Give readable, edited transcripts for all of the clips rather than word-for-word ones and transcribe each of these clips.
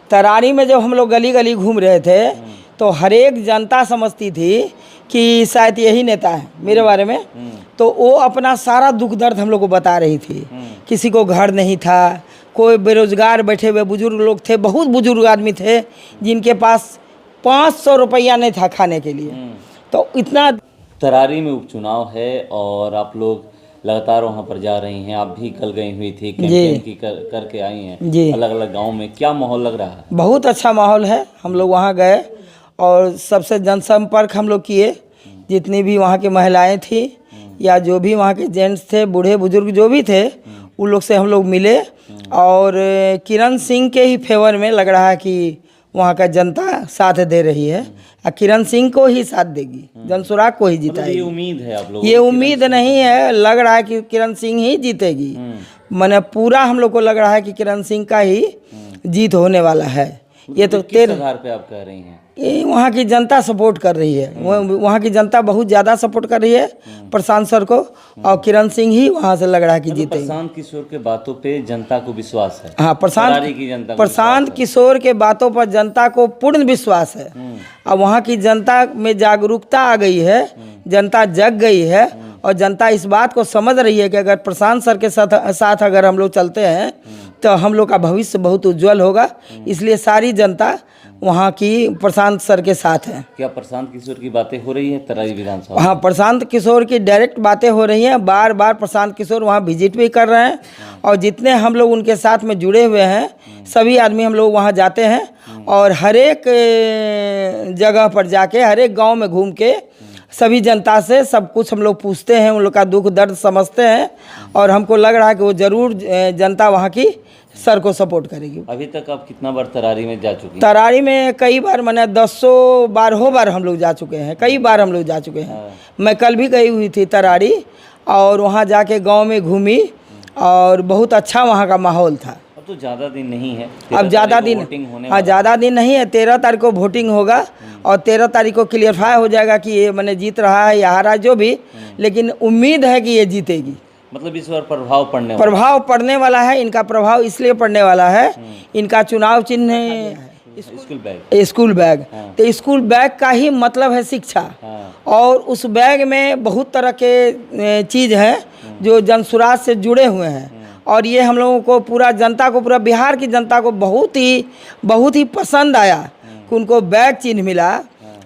तरारी में जब हम लोग गली गली घूम रहे थे तो हर एक जनता समझती थी कि शायद यही नेता है मेरे बारे में। तो वो अपना सारा दुख दर्द हम लोग को बता रही थी। किसी को घर नहीं था, कोई बेरोजगार बैठे हुए बुजुर्ग लोग थे, बहुत बुजुर्ग आदमी थे जिनके पास 500 रुपया नहीं था खाने के लिए। तो इतना तरारी में उपचुनाव है और आप लोग लगातार वहाँ पर जा रही हैं। आप भी कल गई हुई थी, कैंपेन की करके आई हैं अलग अलग गांव में। क्या माहौल लग रहा है? बहुत अच्छा माहौल है। हम लोग वहाँ गए और सबसे जनसंपर्क हम लोग किए। जितनी भी वहाँ की महिलाएं थी या जो भी वहाँ के जेंट्स थे, बूढ़े बुजुर्ग जो भी थे, उन लोग से हम लोग मिले। और किरण सिंह के ही फेवर में लग रहा है कि वहाँ का जनता साथ दे रही है और किरण सिंह को ही साथ देगी, जनसुराग को ही जिताएगी। ये उम्मीद है आप लोगों? ये उम्मीद नहीं है, लग रहा है कि किरण सिंह ही जीतेगी। मैंने पूरा हम लोग को लग रहा है कि किरण सिंह का ही जीत होने वाला है। ये तो किस आधार पे आप कह रही हैं? ये वहाँ की जनता सपोर्ट कर रही है। वहाँ की जनता बहुत ज़्यादा सपोर्ट कर रही है प्रशांत सर को, और किरण सिंह ही वहाँ से लग रहा है कि जीतेंगे। प्रशांत किशोर के बातों पे जनता को विश्वास है? हाँ, प्रशांत किशोर के बातों पर जनता को पूर्ण विश्वास है। अब वहाँ की जनता में जागरूकता आ गई है, जनता जग गई है और जनता इस बात को समझ रही है कि अगर प्रशांत सर के साथ अगर हम लोग चलते हैं तो हम लोग का भविष्य बहुत उज्जवल होगा। इसलिए सारी जनता वहाँ की प्रशांत सर के साथ है। क्या प्रशांत किशोर की बातें हो रही है तरारी विधानसभा? हाँ, प्रशांत किशोर की डायरेक्ट बातें हो रही हैं। बार बार प्रशांत किशोर वहाँ विजिट भी कर रहे हैं और जितने हम लोग उनके साथ में जुड़े हुए हैं सभी आदमी हम लोग वहाँ जाते हैं और हर एक जगह पर जाके, हर एक गाँव में घूम के सभी जनता से सब कुछ हम लोग पूछते हैं, उन लोग का दुख दर्द समझते हैं। और हमको लग रहा है कि वो ज़रूर जनता वहाँ की सर को सपोर्ट करेगी। अभी तक आप कितना बार तरारी में जा चुकी हैं? तरारी में कई बार, मैंने 10 बार हम लोग जा चुके हैं, कई बार हम लोग जा चुके हैं। मैं कल भी गई हुई थी तरारी और वहाँ जाके गांव में घूमी और बहुत अच्छा वहाँ का माहौल था। अब तो ज़्यादा दिन नहीं है, अब ज़्यादा दिन, हाँ ज़्यादा दिन नहीं है। 13 तारीख को वोटिंग होगा और 13 तारीख को क्लियरफाई हो जाएगा कि ये मैंने जीत रहा है या हारा जो भी, लेकिन उम्मीद है कि ये जीतेगी। मतलब इस बार प्रभाव पड़ने वाला है। इनका प्रभाव इसलिए पड़ने वाला है, इनका चुनाव चिन्ह स्कूल बैग। तो स्कूल बैग का ही मतलब है शिक्षा। और उस बैग में बहुत तरह के चीज़ हैं जो जनसुराज से जुड़े हुए हैं और ये हम लोगों को, पूरा जनता को, पूरा बिहार की जनता को बहुत ही पसंद आया कि उनको बैग चिन्ह मिला।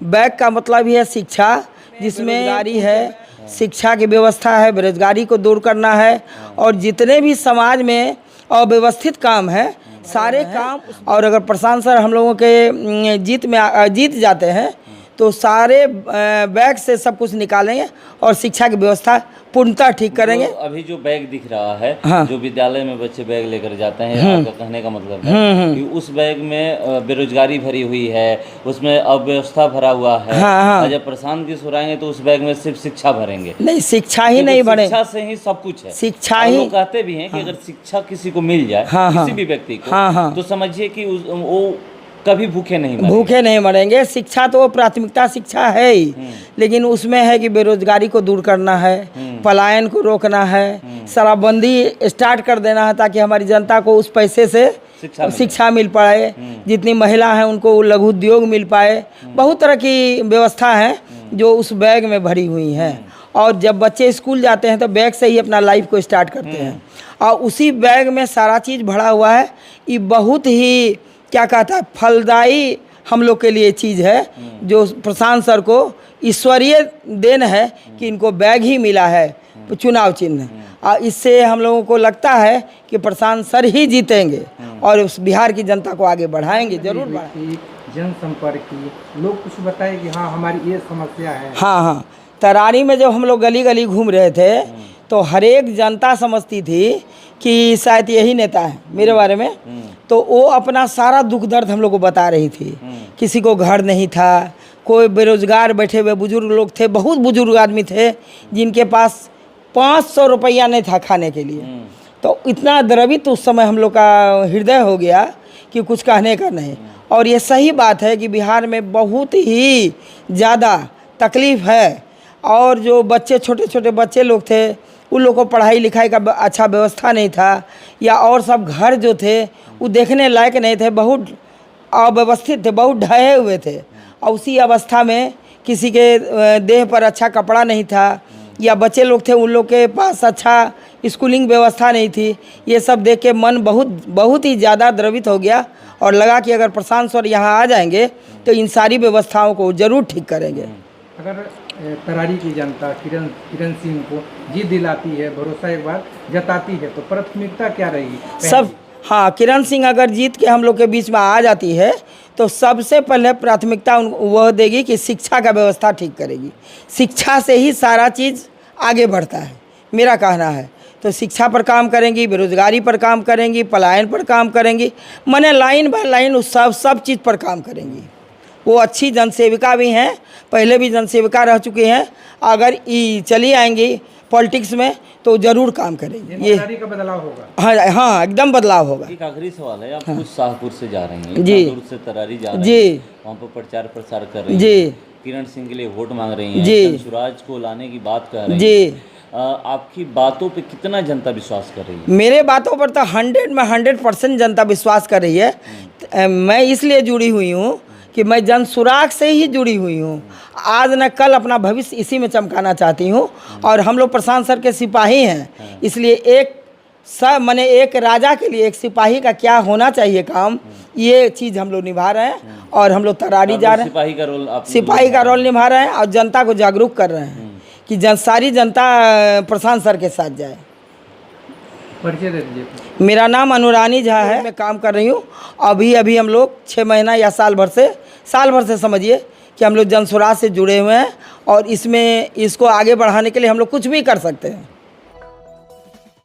बैग का मतलब ही है शिक्षा, जिसमें बेरोजगारी है, शिक्षा की व्यवस्था है, बेरोजगारी को दूर करना है और जितने भी समाज में अव्यवस्थित काम है सारे काम। और अगर प्रशांत सर हम लोगों के जीत जाते हैं तो सारे बैग से सब कुछ निकालेंगे और शिक्षा की व्यवस्था पूर्णतः ठीक करेंगे। तो अभी जो बैग दिख रहा है, हाँ, जो विद्यालय में बच्चे बैग लेकर जाते हैं, आपका कहने का मतलब है कि उस बैग में बेरोजगारी भरी हुई है, उसमें अव्यवस्था भरा हुआ है। हाँ। जब प्रशांत किशोर आएंगे तो उस बैग में सिर्फ शिक्षा भरेंगे? नहीं, शिक्षा ही नहीं भरे, शिक्षा से ही सब कुछ है। शिक्षा ही, लोग कहते भी हैं कि अगर शिक्षा किसी को मिल जाए, किसी भी व्यक्ति को, तो समझिए कि वो कभी भूखे नहीं मरेंगे। शिक्षा तो प्राथमिकता शिक्षा है ही, लेकिन उसमें है कि बेरोजगारी को दूर करना है, पलायन को रोकना है, शराबबंदी स्टार्ट कर देना है ताकि हमारी जनता को उस पैसे से शिक्षा मिल पाए। जितनी महिला हैं उनको लघु उद्योग मिल पाए। बहुत तरह की व्यवस्था है जो उस बैग में भरी हुई हैं। और जब बच्चे स्कूल जाते हैं तो बैग से ही अपना लाइफ को स्टार्ट करते हैं और उसी बैग में सारा चीज़ भरा हुआ है। ये बहुत ही, क्या कहता है, फलदायी हम लोग के लिए चीज़ है जो प्रशांत सर को ईश्वरीय देन है कि इनको बैग ही मिला है, चुनाव चिन्ह। और इससे हम लोगों को लगता है कि प्रशांत सर ही जीतेंगे और उस बिहार की जनता को आगे बढ़ाएंगे, जरूर बढ़ाएंगे। जनसंपर्क की लोग कुछ बताए कि हाँ हमारी ये समस्या है। हाँ, तरारी में जब हम लोग गली गली घूम रहे थे तो हर एक जनता समझती थी कि शायद यही नेता है मेरे बारे में। तो वो अपना सारा दुख दर्द हम लोग को बता रही थी। किसी को घर नहीं था, कोई बेरोजगार बैठे हुए बुजुर्ग लोग थे, बहुत बुजुर्ग आदमी थे जिनके पास 500 रुपया नहीं था खाने के लिए। तो इतना द्रवित उस समय हम लोग का हृदय हो गया कि कुछ कहने का नहीं। और ये सही बात है कि बिहार में बहुत ही ज़्यादा तकलीफ़ है और जो बच्चे, छोटे छोटे बच्चे लोग थे, उन लोगों को पढ़ाई लिखाई का अच्छा व्यवस्था नहीं था, या और सब घर जो थे वो देखने लायक नहीं थे। बहुत अव्यवस्थित थे, बहुत ढहे हुए थे, और उसी अवस्था में किसी के देह पर अच्छा कपड़ा नहीं था, या बच्चे लोग थे उन लोग के पास अच्छा स्कूलिंग व्यवस्था नहीं थी। ये सब देख के मन बहुत ही ज़्यादा द्रवित हो गया, और लगा कि अगर प्रशांत सर यहाँ आ जाएंगे तो इन सारी व्यवस्थाओं को ज़रूर ठीक करेंगे। अगर तरारी की जनता किरण सिंह को जीत दिलाती है, भरोसा एक बार जताती है, तो प्राथमिकता क्या रहेगी? सब हाँ, किरण सिंह अगर जीत के हम लोग के बीच में आ जाती है तो सबसे पहले प्राथमिकता वह देगी कि शिक्षा का व्यवस्था ठीक करेगी। शिक्षा से ही सारा चीज़ आगे बढ़ता है, मेरा कहना है। तो शिक्षा पर काम करेंगी, बेरोजगारी पर काम करेंगी, पलायन पर काम करेंगी, माने लाइन बाय लाइन उस सब चीज़ पर काम करेंगी। वो अच्छी जनसेविका भी हैं, पहले भी जनसेविका रह चुकी हैं। अगर चली आएंगी पॉलिटिक्स में तो ज़रूर काम करेंगे। ये का बदलाव होगा। हाँ हाँ, एकदम बदलाव होगा। एक आखिरी सवाल है, आप कुछ शाहपुर से जा रही हैं, जी, दूर से तरारी जा रही जी, हैं, वहाँ पर प्रचार प्रसार कर रही हैं, जी, किरण सिंह के लिए वोट मांग रही हैं, जी, स्वराज को लाने की बात कर रही हैं, जी, आपकी बातों पे कितना जनता विश्वास कर रही है? मेरे बातों पर तो 100% जनता विश्वास कर रही है। मैं इसलिए जुड़ी हुई हूँ कि मैं जन सुराग से ही जुड़ी हुई हूँ। आज न कल अपना भविष्य इसी में चमकाना चाहती हूँ, और हम लोग प्रशांत सर के सिपाही हैं, इसलिए एक राजा के लिए एक सिपाही का क्या होना चाहिए काम, ये चीज़ हम लोग निभा रहे हैं। और हम लोग तरारी जा रहे हैं, सिपाही का रोल निभा रहे हैं, और जनता को जागरूक कर रहे हैं कि सारी जनता प्रशांत सर के साथ जाए। परिचय दे दीजिए। मेरा नाम अनुरानी झा है, मैं काम कर रही हूँ। अभी हम लोग 6 महीना या साल भर से समझिए कि हम लोग जनसुराज से जुड़े हुए हैं, और इसको आगे बढ़ाने के लिए हम लोग कुछ भी कर सकते हैं।